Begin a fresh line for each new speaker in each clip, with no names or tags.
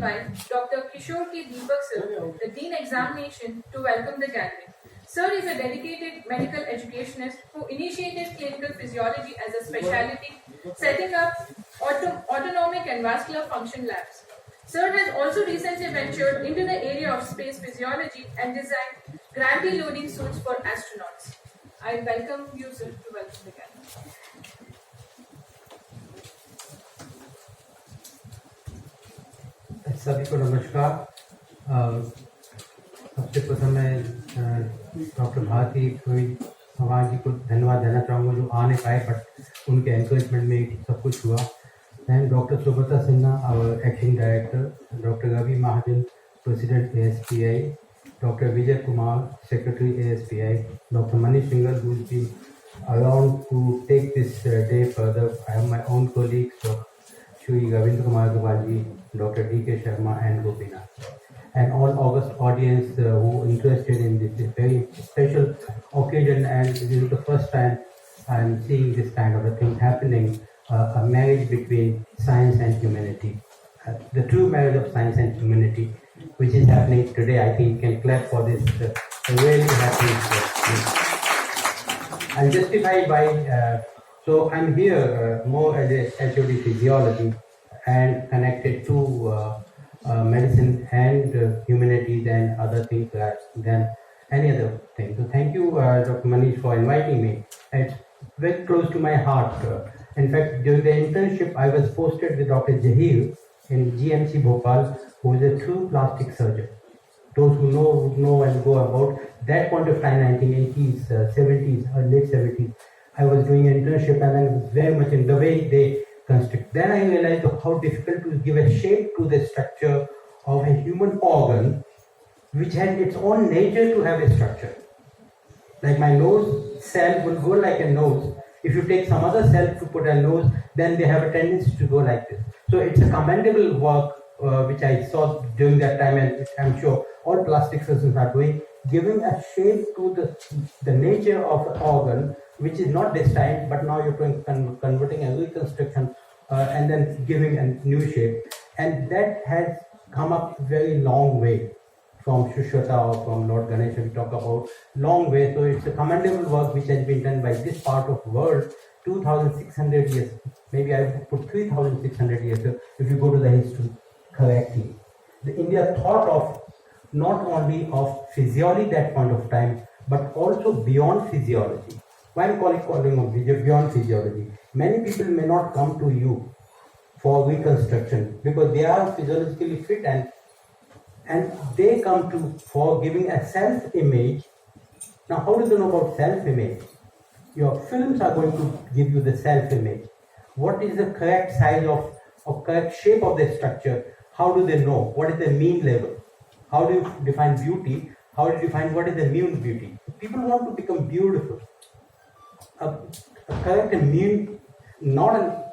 invite Dr. Kishore K. Deepak Sir, the Dean Examination, to welcome the gathering. Sir is a dedicated medical educationist who initiated clinical physiology as a specialty, setting up autonomic and vascular function labs. Sir has also recently ventured into the area of space physiology and designed gravity loading suits for astronauts. I welcome you, sir, to welcome the gathering.
सभी को नमस्कार। सबसे प्रथम मैं doctor Bharti भगवान जी को धन्यवाद देना चाहूँगा जो आ नहीं पाए, बट उनके एनकरेजमेंट में सब कुछ हुआ। Then doctor Subrata Sinha, our acting director, doctor Ravi Mahajan, president ASPI, doctor Vijay Kumar, secretary ASPI, doctor Manish Singhal, who will be around to take this day further. I have my own colleagues, Shri Ravindra Kumar Gopalji, Dr. D.K. Sharma, and Gopinath, and all August audience who are interested in this very special occasion. And this is the first time I am seeing this kind of a thing happening, a marriage between science and humanity, the true marriage of science and humanity, which is happening today. I think you can clap for this really happening. I'll justify why. So I'm here more as a HOD physiology and connected to medicine and humanities and other things than any other thing. So thank you, Dr. Manish, for inviting me. It's very close to my heart. In fact, during the internship, I was posted with Dr. Jahir in GMC Bhopal, who is a true plastic surgeon. Those who know and go about that point of time, 1980s, 70s, or late 70s. I was doing an internship, and I was very much in the way they construct. Then I realized how difficult to give a shape to the structure of a human organ, which had its own nature to have a structure. Like my nose cell will go like a nose. If you take some other cell to put a nose, then they have a tendency to go like this. So it's a commendable work which I saw during that time, and which I'm sure all plastic surgeons are doing, giving a shape to the nature of the organ, which is not destined, but now you're converting a reconstruction and then giving a new shape. And that has come up very long way from Shushwata or from Lord Ganesha. We talk about long way. So it's a commendable work which has been done by this part of the world 2,600 years. Maybe I put 3,600 years if you go to the history correctly. The India thought of not only of physiology that point of time, but also beyond physiology. Why I'm calling beyond physiology? Many people may not come to you for reconstruction because they are physiologically fit, and they come to for giving a self-image. Now, how do they know about self-image? Your films are going to give you the self-image. What is the correct size or correct shape of the structure? How do they know? What is the mean level? How do you define beauty? How do you define what is the mean beauty? People want to become beautiful. A correct and mean, not a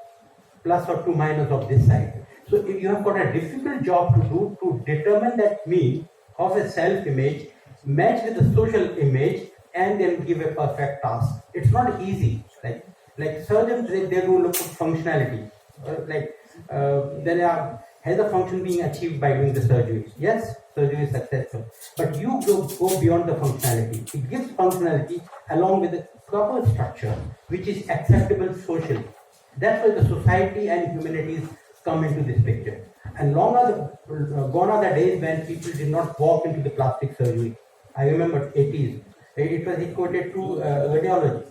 plus or two minus of this side. So if you have got a difficult job to do to determine that mean of a self-image, match with the social image, and then give a perfect task. It's not easy. Like surgeons, they do look at functionality. Has a function being achieved by doing the surgery? Yes, surgery is successful. But you go beyond the functionality. It gives functionality along with the proper structure, which is acceptable socially. That's why the society and humanities come into this picture. And gone are the days when people did not walk into the plastic surgery. I remember 80s. It was equated to radiology.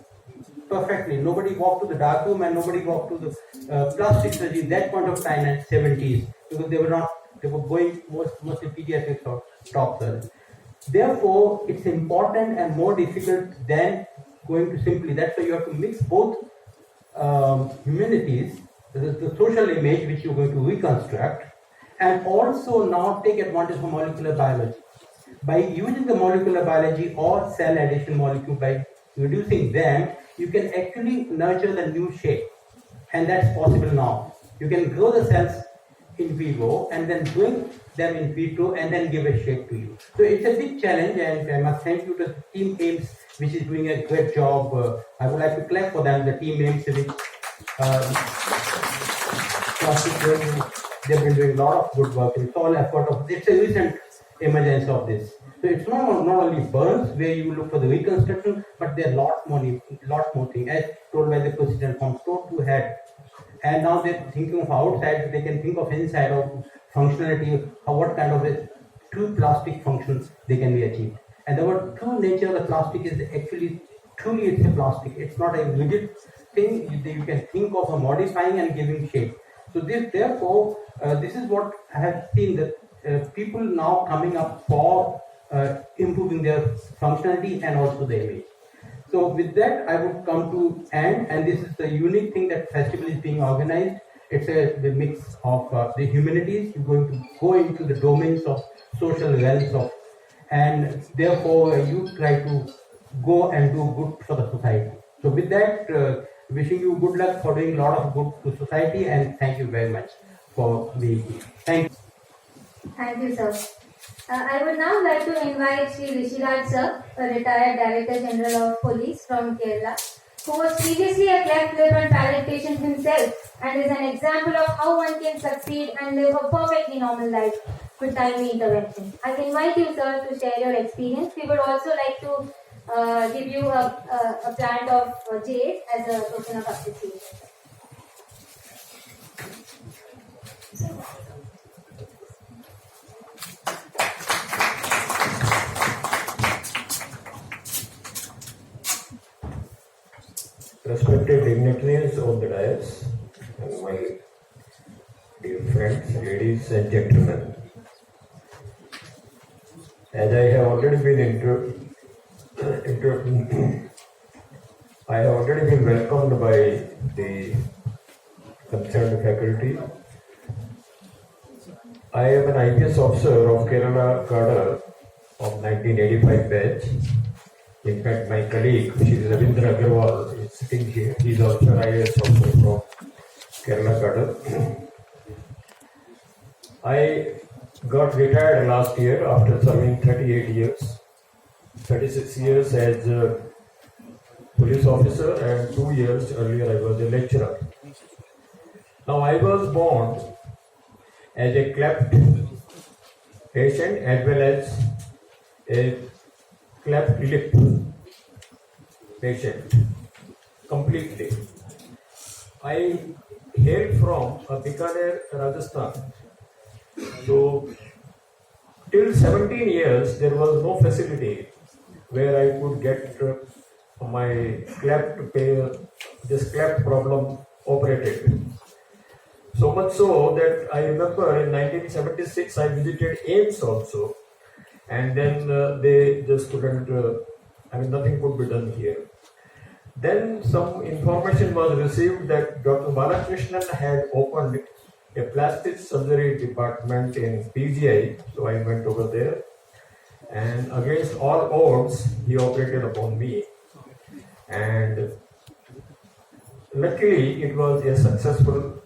Perfectly. Nobody walked to the dark room and nobody walked to the plastic surgery that point of time in 70s, because they were going mostly pediatrics or top surgery. Therefore, it's important and more difficult than going to simply. That's why you have to mix both humanities, the social image which you're going to reconstruct, and also now take advantage of molecular biology. By using the molecular biology or cell addition molecule, by reducing them, you can actually nurture the new shape, and that's possible now. You can grow the cells in vivo and then bring them in vitro and then give a shape to you. So it's a big challenge, and I must thank you to the team AIMS, which is doing a great job. I would like to clap for them, the team AIMS, which plastic surgery they've been doing a lot of good work. It's all effort of, it's a recent emergence of this. So it's not only burns where you look for the reconstruction, but there are lot more things, as told by the president, from toe to head. And now they're thinking of outside, they can think of inside of functionality, what kind of a true plastic functions they can be achieved. And the true nature of the plastic is actually, truly it's a plastic. It's not a rigid thing you can think of a modifying and giving shape. So therefore, this is what I have seen, that people now coming up for improving their functionality and also the image. So with that, I would come to end, and this is the unique thing that festival is being organized. It's the mix of the humanities. You're going to go into the domains of social realms and therefore you try to go and do good for the society. So with that, wishing you good luck for doing a lot of good to society, and thank you very much for being here. Thank you.
Thank you, sir. I would now like to invite Sri Rishiraj sir, a retired Director General of Police from Kerala, who was previously a cleft lip and palate patient himself and is an example of how one can succeed and live a perfectly normal life with timely intervention. I invite you, sir, to share your experience. We would also like to give you a plant of jade as a token of appreciation.
Respected dignitaries on the dais and my dear friends, ladies and gentlemen, as I have already been I have already been welcomed by the concerned faculty. I am an IPS officer of Kerala cadre of 1985 batch. In fact, my colleague, Shri Ravindra Agarwal, is sitting here. He is also an IAS officer from Kerala cadre. I got retired last year after serving 38 years, 36 years as a police officer, and 2 years earlier I was a lecturer. Now I was born as a cleft patient as well as a cleft lip patient completely. I hail from Bikaner, Rajasthan. So till 17 years there was no facility where I could get my this cleft problem operated. So much so that I remember in 1976 I visited AIMS also, and then they just couldn't, nothing could be done here. Then some information was received that Dr. Balakrishnan had opened a plastic surgery department in PGI, so I went over there, and against all odds he operated upon me, and luckily it was a successful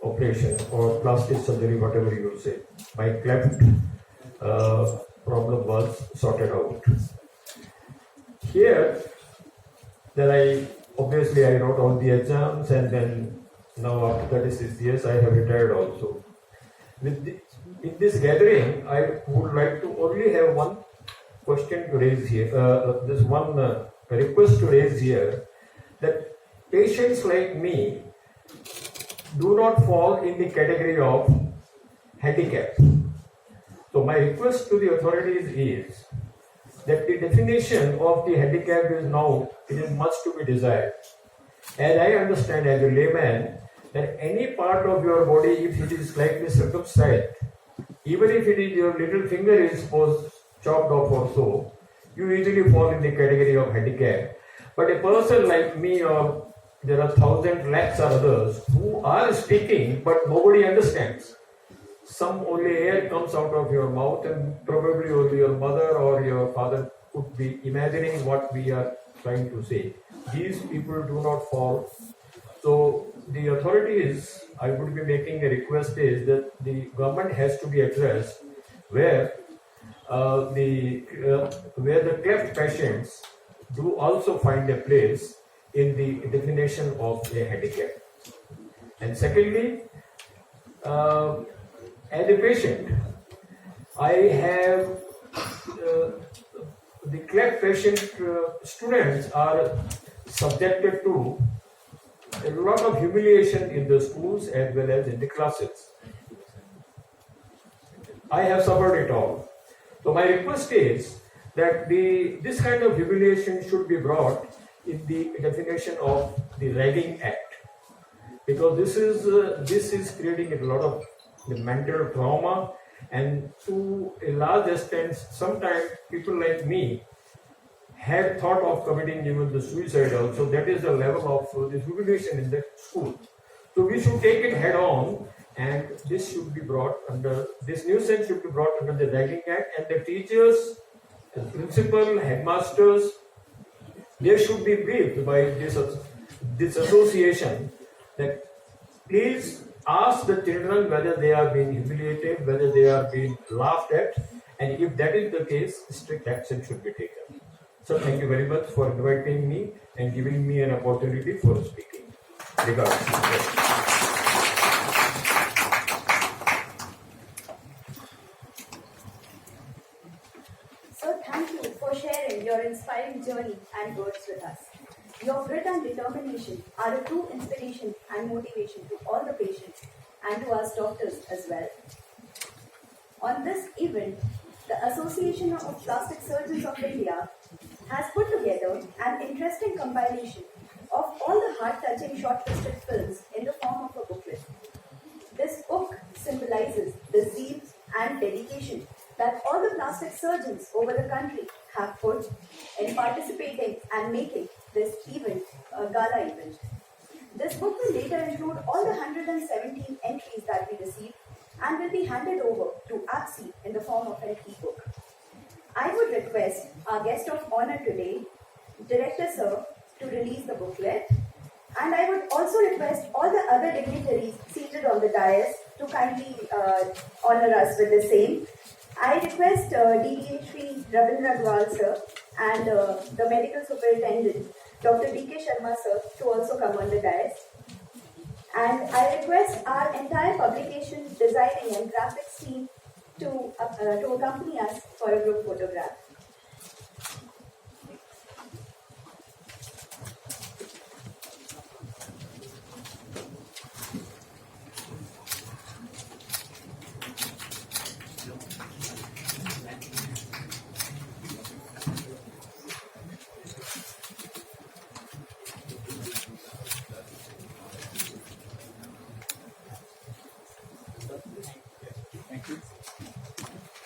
operation or plastic surgery, whatever you say. My cleft problem was sorted out. Here, then I wrote all the exams, and then now after 36 years I have retired also. In this gathering, I would like to only have one question to raise here, this one request to raise here, that patients like me do not fall in the category of handicap. So my request to the authorities is that the definition of the handicap is now, it is much to be desired. As I understand as a layman, that any part of your body, if it is slightly circumcised, even if it is your little finger is supposed chopped off or so, you easily fall in the category of handicap. But a person like me, or there are 1,000 lakhs or others who are speaking, but nobody understands. Some only air comes out of your mouth, and probably only your mother or your father could be imagining what we are trying to say. These people do not fall. So the authorities, I would be making a request is that the government has to be addressed where the cleft patients do also find a place in the definition of a handicap. And secondly, as a patient, I have the cleft patient students are subjected to a lot of humiliation in the schools as well as in the classes. I have suffered it all. So my request is that this kind of humiliation should be brought in the definition of the Ragging Act, because this is creating a lot of the mental trauma, and to a large extent, sometimes people like me have thought of committing even the suicide also. That is the level of the humiliation in the school. So we should take it head on, and this should be brought under, this nuisance should be brought under the Ragging Act, and the teachers, the principal, headmasters, they should be briefed by this association that please ask the children whether they are being humiliated, whether they are being laughed at, and if that is the case, strict action should be taken. So thank you very much for inviting me and giving me an opportunity for speaking. Regards.
So thank you for sharing your inspiring journey and words with us. Your grit and determination are a true inspiration and motivation to all the patients and to us doctors as well. On this event, the Association of Plastic Surgeons of India has put together an interesting compilation of all the heart-touching short-listed films in the form of a booklet. This book symbolizes the zeal and dedication that all the plastic surgeons over the country have put in participating and making this event a gala event. This book will later include all the 117 entries that we received and will be handed over to APSI in the form of an e-book. I would request our guest of honor today, Director Sir, to release the booklet, and I would also request all the other dignitaries seated on the dais to kindly honor us with the same. I request DDH Rabindra Agrawal Sir and the Medical Superintendent, Dr. D.K. Sharma Sir, to also come on the dais. And I request our entire publication, designing and graphics team to accompany us for a group photograph.